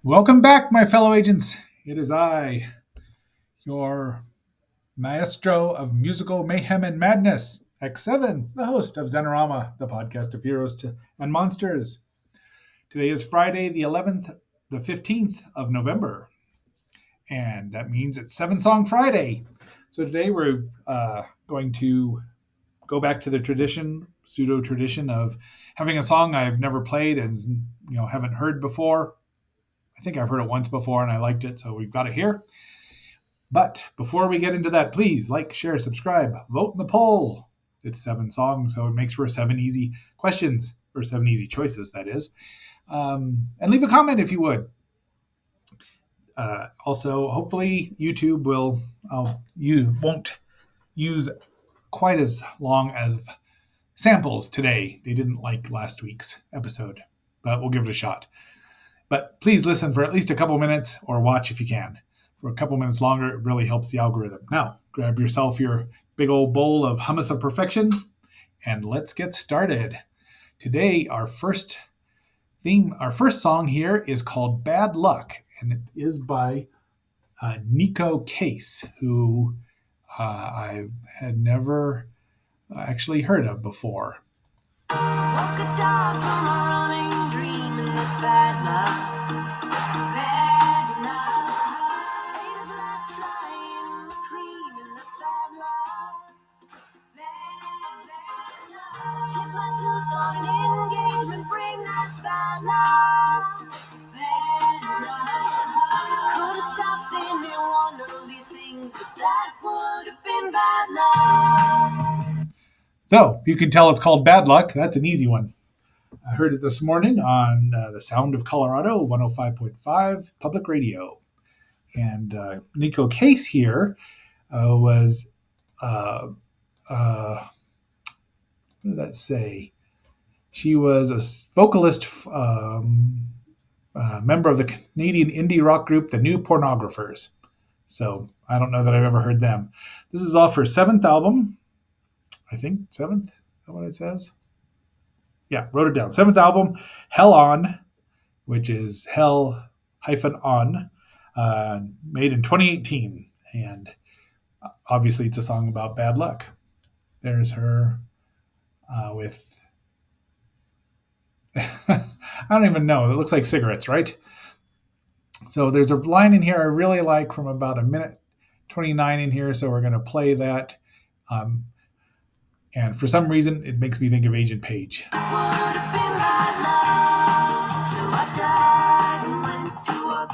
Welcome back, my fellow agents. It is I, your maestro of musical mayhem and madness, X7, the host of Zenorama, the podcast of and monsters. Today is Friday, the 11th, the 15th of November, and that means it's Seven Song Friday. So today we're going to go back to the pseudo tradition of having a song I've never played and haven't heard before. I think I've heard it once before and I liked it, so we've got it here. But before we get into that, please like, share, subscribe, vote in the poll. It's 7 songs, so it makes for 7 easy questions, or 7 easy choices, that is. And leave a comment if you would. Also, hopefully YouTube won't use quite as long as samples today. They didn't like last week's episode, but we'll give it a shot. But please listen for at least a couple minutes, or watch if you can. For a couple minutes longer, it really helps the algorithm. Now, grab yourself your big old bowl of hummus of perfection, and let's get started. Today, our first song here is called Bad Luck, and it is by Nico Case, who I had never actually heard of before. Woke a dog from a running dream in this bad luck. Bad luck. Ate a black fly in the cream in this bad luck. Bad luck. Chipped my tooth on an engagement ring, that's bad luck. Bad luck. Could have stopped any one of these things, but that would have been bad luck. So you can tell it's called Bad Luck. That's an easy one. I heard it this morning on the Sound of Colorado, 105.5 public radio. And Nico Case here was, what did that say? She was a vocalist, member of the Canadian indie rock group, the New Pornographers. So I don't know that I've ever heard them. This is off her 7th album. I think 7th, is that what it says? Yeah, wrote it down. 7th album, Hell On, which is Hell-On, made in 2018. And obviously it's a song about bad luck. There's her with, I don't even know. It looks like cigarettes, right? So there's a line in here I really like from about a minute 29 in here. So we're going to play that. And for some reason, it makes me think of Agent Page. So I died and went to work.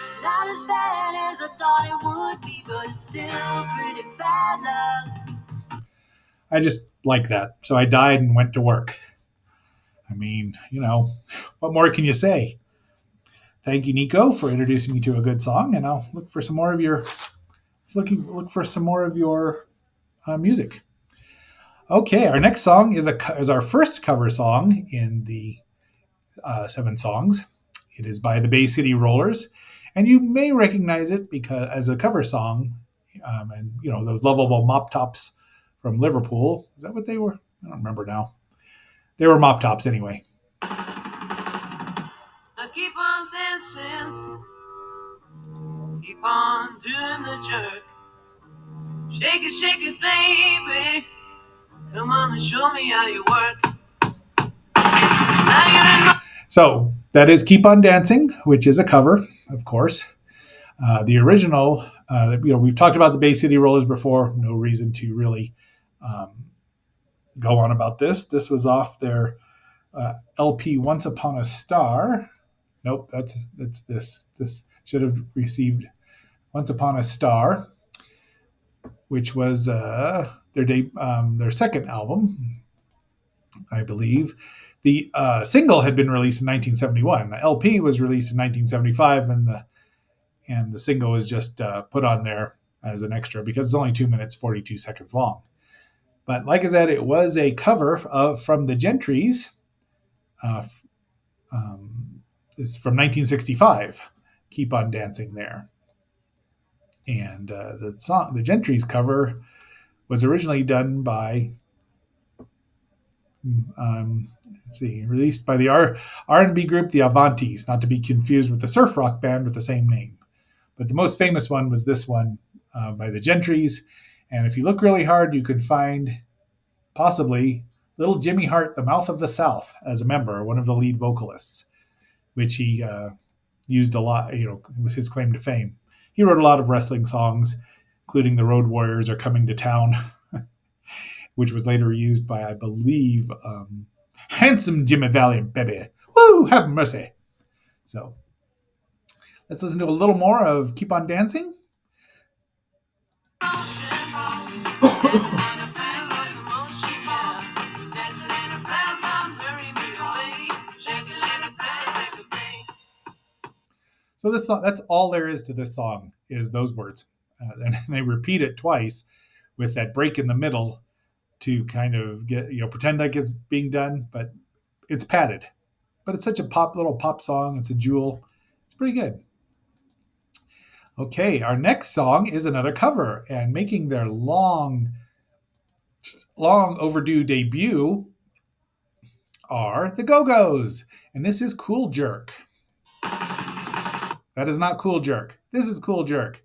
It's not as bad as I thought it would be, but it's still pretty bad luck. I just like that. So I died and went to work. I mean, what more can you say? Thank you, Nico, for introducing me to a good song, and I'll look for some more of your music. Okay, our next song is our first cover song in the 7 songs. It is by the Bay City Rollers, and you may recognize it because as a cover song, and those lovable mop tops from Liverpool. Is that what they were? I don't remember now. They were mop tops anyway. I keep on dancing, keep on doing the jerk. Shake it, baby. Come on and show me how you work. So that is Keep on Dancing, which is a cover, of course. The original, we've talked about the Bay City Rollers before. No reason to really go on about this. This was off their LP Once Upon a Star. Nope, that's this. This should have received Once Upon a Star, which was their second album, I believe. The single had been released in 1971. The LP was released in 1975, and the single was just put on there as an extra because it's only 2 minutes 42 seconds long. But like I said, it was a cover from the Gentrys. It's from 1965. Keep on Dancing there. And the Gentrys cover was originally done by Let's see, released by the R&B group the Avantis, not to be confused with the surf rock band with the same name. But the most famous one was this one by the Gentrys. And if you look really hard, you can find possibly Little Jimmy Hart, the Mouth of the South, as a member, one of the lead vocalists, which he used a lot. Was his claim to fame. He wrote a lot of wrestling songs, including "The Road Warriors Are Coming to Town," which was later used by, I believe, Handsome Jimmy Valiant, baby. Woo, have mercy. So let's listen to a little more of Keep on Dancing. So this song, that's all there is to this song, is those words. And they repeat it twice with that break in the middle to kind of get, pretend like it's being done, but it's padded. But it's such a little pop song. It's a jewel. It's pretty good. Okay, our next song is another cover, and making their long overdue debut are the Go-Go's, and this is Cool Jerk. That is not Cool Jerk. This is Cool Jerk.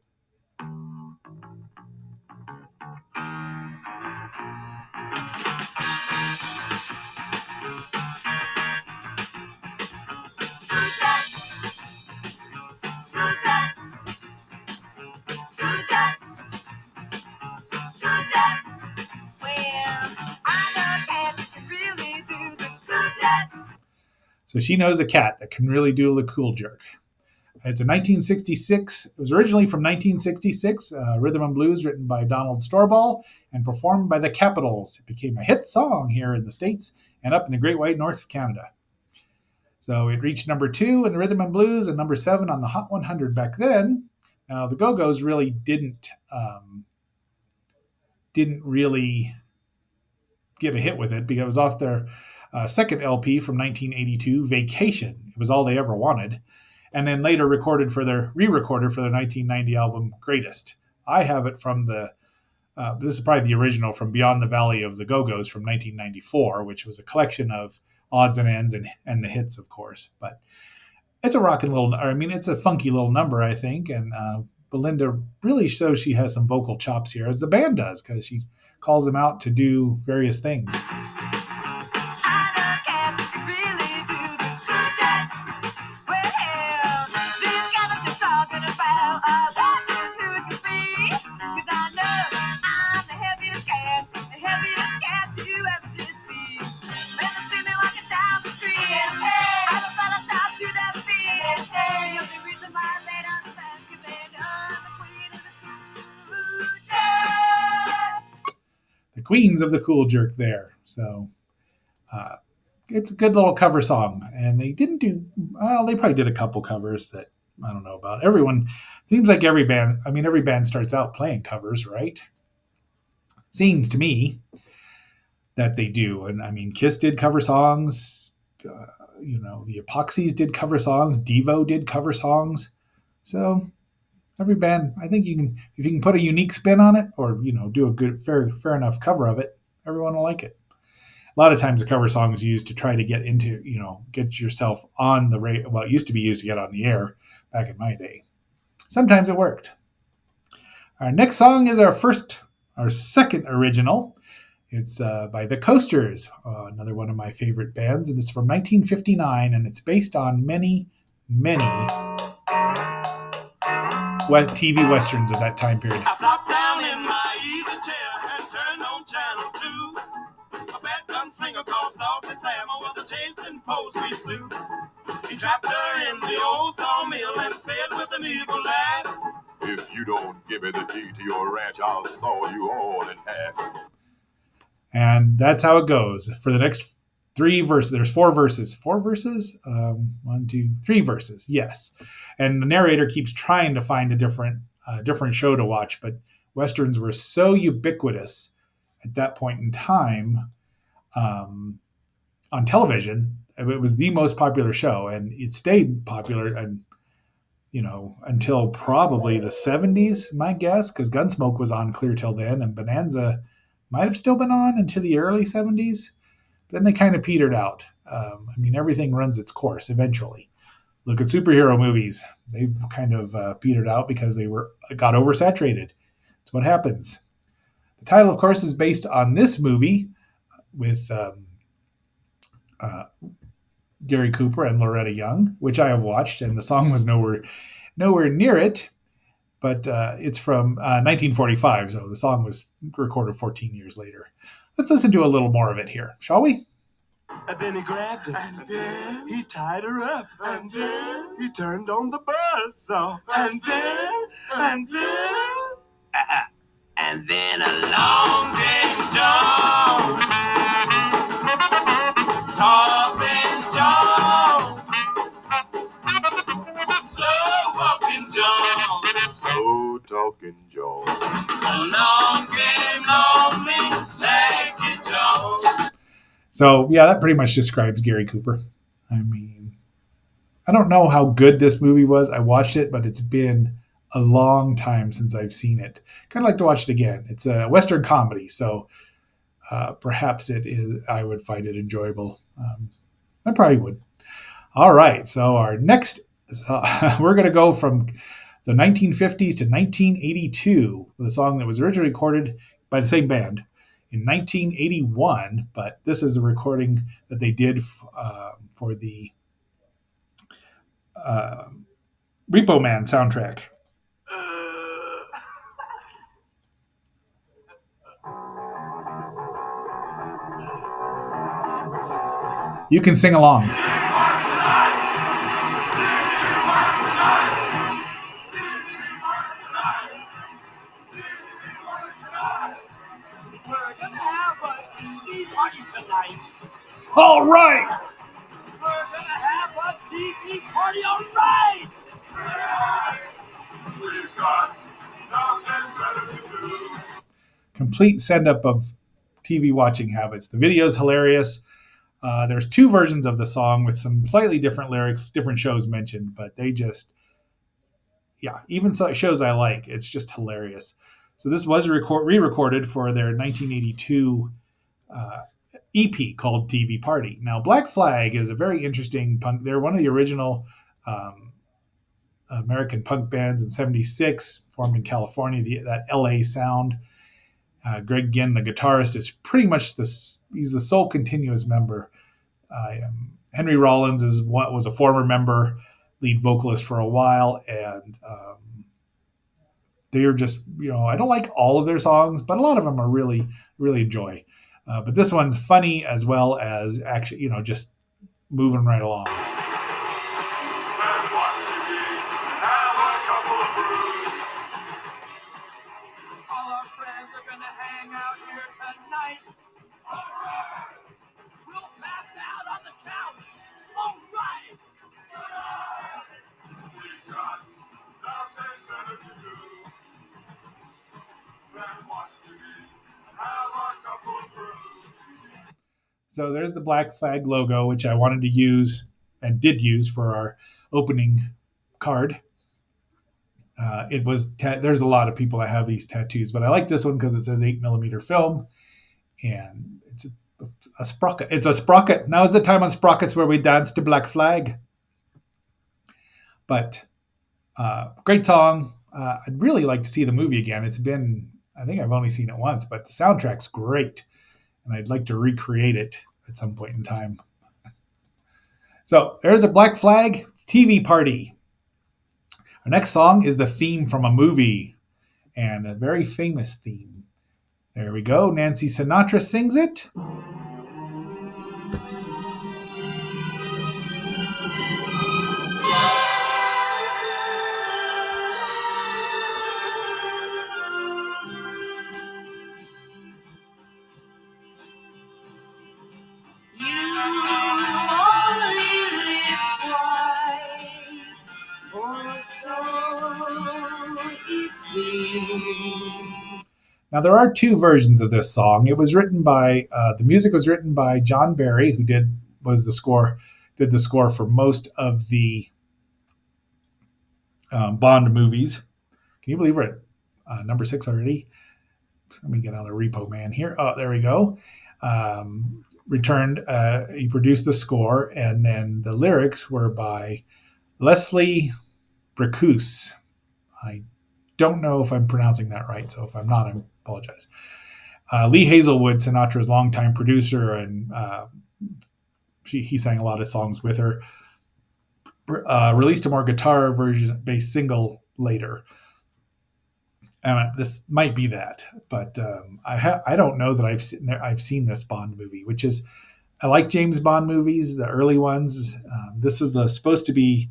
So she knows a cat that can really do the cool jerk. It's a 1966. It was originally from 1966, rhythm and blues written by Donald Storball and performed by the Capitals. It became a hit song here in the States and up in the Great White North of Canada. So it reached number 2 in the rhythm and blues and number 7 on the Hot 100 back then. Now the Go-Go's really didn't really get a hit with it because it was off their second LP from 1982, Vacation. It was all they ever wanted. And then later re-recorded for their 1990 album, Greatest. I have it from this is probably the original, from Beyond the Valley of the Go-Go's from 1994, which was a collection of odds and ends and the hits, of course. But it's a it's a funky little number, I think. And Belinda really shows she has some vocal chops here, as the band does, because she calls them out to do various things. Queens of the Cool Jerk there. So it's a good little cover song. And they didn't do, well, they probably did a couple covers that I don't know about. Everyone, seems like every band starts out playing covers, right? Seems to me that they do. And I mean, Kiss did cover songs. The Epoxies did cover songs. Devo did cover songs. So every band, I think if you can put a unique spin on it, or do a good, fair enough cover of it, everyone will like it. A lot of times, the cover song is used to try to get get yourself on the radio. Well, it used to be used to get on the air back in my day. Sometimes it worked. Our next song is our second original. It's by the Coasters, another one of my favorite bands, and it's from 1959, and it's based on many TV westerns of that time period. I flopped down in my easy chair and turned on channel 2. A bad gunslinger called Salty Sam was a chasing post-sweet suit. He trapped her in the old sawmill and said with an evil laugh, "If you don't give me the key to your ranch, I'll saw you all in half." And that's how it goes for the next 3 verses. There's 4 verses. 4 verses? 1, 2, 3 verses. Yes. And the narrator keeps trying to find a different show to watch, but westerns were so ubiquitous at that point in time on television. It was the most popular show, and it stayed popular, and until probably the 70s, my guess, because Gunsmoke was on clear till then, and Bonanza might have still been on until the early 70s. Then they kind of petered out. I mean, everything runs its course eventually. Look at superhero movies; they've kind of petered out because they were got oversaturated. That's what happens. The title, of course, is based on this movie with uh, Gary Cooper and Loretta Young, which I have watched, and the song was nowhere near it. But it's from 1945, so the song was recorded 14 years later. Let's listen to a little more of it here, shall we? And then he grabbed her. And then he tied her up. And then he turned on the buzzsaw. Uh, and then along came John. Talking John. Slow walking John. Slow talking John. Along came lonely legged John. So, yeah, that pretty much describes Gary Cooper. I mean, I don't know how good this movie was. I watched it, but it's been a long time since I've seen it. Kind of like to watch it again. It's a Western comedy, so perhaps it is. I would find it enjoyable. I probably would. All right, so our next, we're going to go from the 1950s to 1982 with a song that was originally recorded by the same band in 1981, but this is a recording that they did for the uh, Repo Man soundtrack. You can sing along. We're gonna have a TV party tonight. All right. We're gonna have a TV party, all right! We've got nothing better to do. Complete send up of TV watching habits. The video is hilarious. There's two versions of the song with some slightly different lyrics, different shows mentioned, but they just, yeah, even shows I like, it's just hilarious. So this was re-recorded for their 1982 uh, EP called TV Party. Now, Black Flag is a very interesting punk. They're one of the original um, American punk bands in '76, formed in California. That LA sound. Greg Ginn, the guitarist, is pretty much he's the sole continuous member. Henry Rollins was a former member, lead vocalist for a while, and they are just, I don't like all of their songs, but a lot of them are really really enjoy. But this one's funny as well as actually, just moving right along. All our friends are gonna hang out here tonight. All right. We'll pass out on the couch. All right. We've got nothing better to do than watch TV and have a couple of brews. So there's the Black Flag logo, which I wanted to use and did use for our opening card. It was there's a lot of people that have these tattoos, but I like this one because it says 8mm film, and it's a sprocket. It's a sprocket. Now is the time on sprockets where we dance to Black Flag. But great song. I'd really like to see the movie again. It's been, I think I've only seen it once, but the soundtrack's great, and I'd like to recreate it at some point in time. So there's a Black Flag TV Party. Our next song is the theme from a movie, and a very famous theme. There we go. Nancy Sinatra sings it. You only live twice, or so it seems. Now there are two versions of this song. It was written by the music was written by John Barry, who did the score for most of the Bond movies. Can you believe we're at number 6 already? Let me get on the Repo Man here. Oh, there we go. returned. He produced the score, and then the lyrics were by Leslie Bracus. I don't know if I'm pronouncing that right, so if I'm not, I apologize. Lee Hazelwood, Sinatra's longtime producer, and he sang a lot of songs with her. Released a more guitar version based single later. And this might be that, but I don't know that I've seen this Bond movie, which is I like James Bond movies, the early ones. This was supposed to be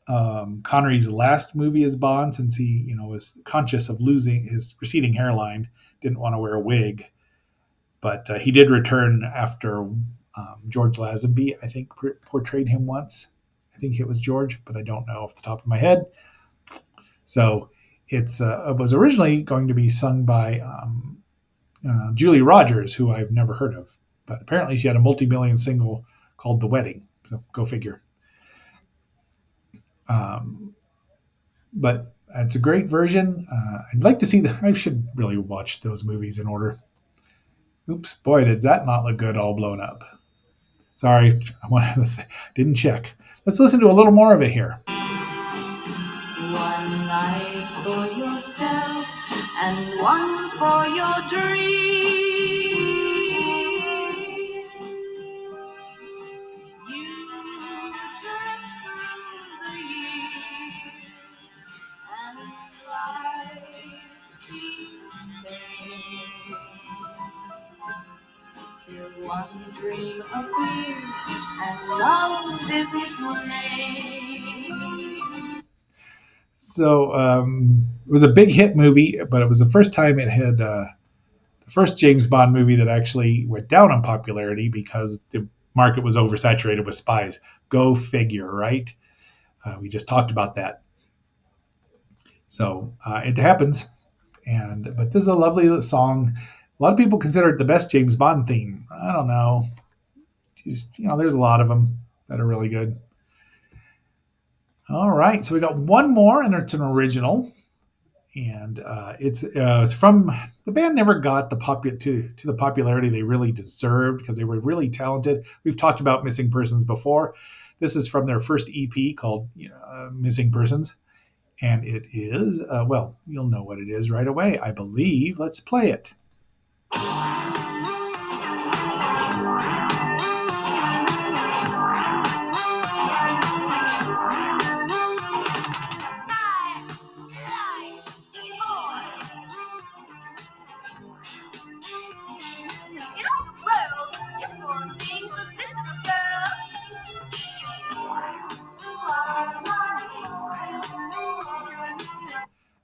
Connery's last movie as Bond, since he was conscious of losing his receding hairline, didn't want to wear a wig, but he did return after George Lazenby, I think, portrayed him once. I think it was George, but I don't know off the top of my head. So it was originally going to be sung by Julie Rogers, who I've never heard of, but apparently she had a multi-million single called "The Wedding." So go figure. Um, but it's a great version. I'd like to see the. I should really watch those movies in order. Oops, boy, did that not look good, all blown up. Sorry, didn't check. Let's listen to a little more of it here. One life for yourself and one for your dreams. You drift through the years and life seems tame till one dream appears and love is its name. So it was a big hit movie, but it was the first time it had the first James Bond movie that actually went down in popularity because the market was oversaturated with spies. Go figure, right? We just talked about that. So it happens, and but this is a lovely song. A lot of people consider it the best James Bond theme. I don't know. There's a lot of them that are really good. All right, so we got one more, and it's an original, and it's from the band. Never got to the popularity they really deserved because they were really talented. We've talked about Missing Persons before. This is from their first EP called Missing Persons, and it is well, you'll know what it is right away, I believe. Let's play it.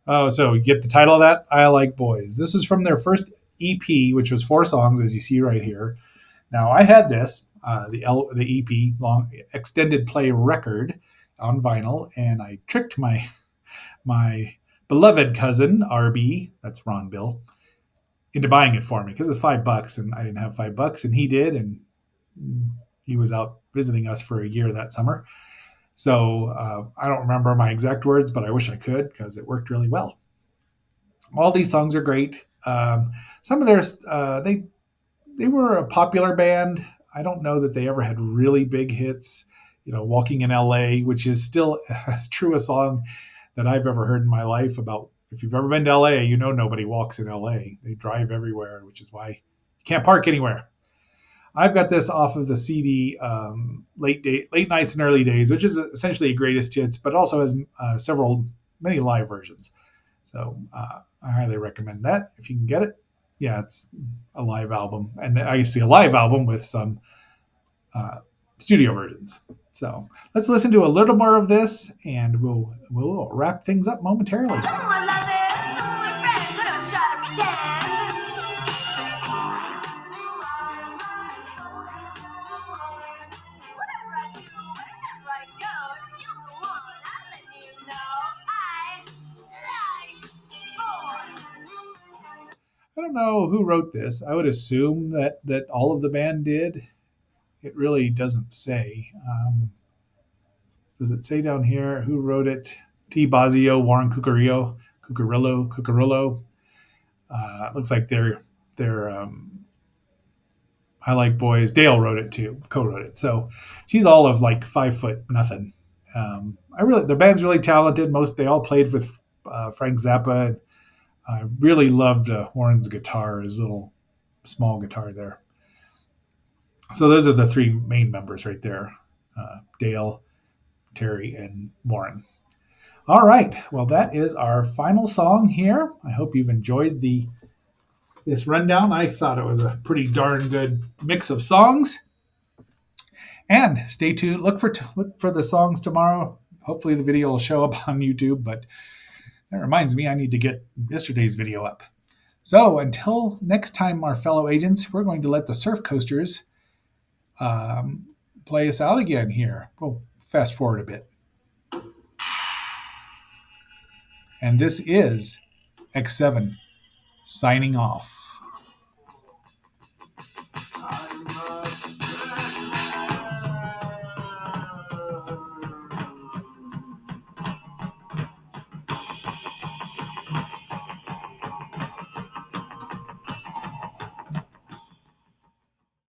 Oh, so you get the title of that? I Like Boys. This is from their first EP, which was 4 songs, as you see right here. Now, I had this, the EP, long extended play record on vinyl, and I tricked my beloved cousin, RB, that's Ron Bill, into buying it for me because it's $5, and I didn't have $5, and he did, and he was out visiting us for a year that summer. So I don't remember my exact words, but I wish I could because it worked really well. All these songs are great. Some of their they were a popular band. I don't know that they ever had really big hits. Walking in LA, which is still as true a song that I've ever heard in my life. About if you've ever been to LA, nobody walks in LA. They drive everywhere, which is why you can't park anywhere. I've got this off of the CD, late nights and early days, which is essentially a greatest hits, but also has many live versions. So I highly recommend that if you can get it. Yeah, it's a live album, and I see a live album with some uh, studio versions. So let's listen to a little more of this, and we'll wrap things up momentarily. I don't know who wrote this. I would assume that all of the band did. It really doesn't say. Does it say down here who wrote it? T. Bazio, Warren Cucurullo. Looks like they're I Like Boys. Dale wrote it too, co-wrote it. So she's all of like 5 foot nothing. I really the band's really talented. They all played with Frank Zappa. I really loved Warren's guitar, his little small guitar there. So those are the three main members right there: Dale, Terry, and Warren. All right. Well, that is our final song here. I hope you've enjoyed this rundown. I thought it was a pretty darn good mix of songs. And stay tuned. Look for the songs tomorrow. Hopefully, the video will show up on YouTube. But that reminds me, I need to get yesterday's video up. So until next time, our fellow agents, we're going to let the Surf Coasters play us out again here. We'll fast forward a bit. And this is X7 signing off.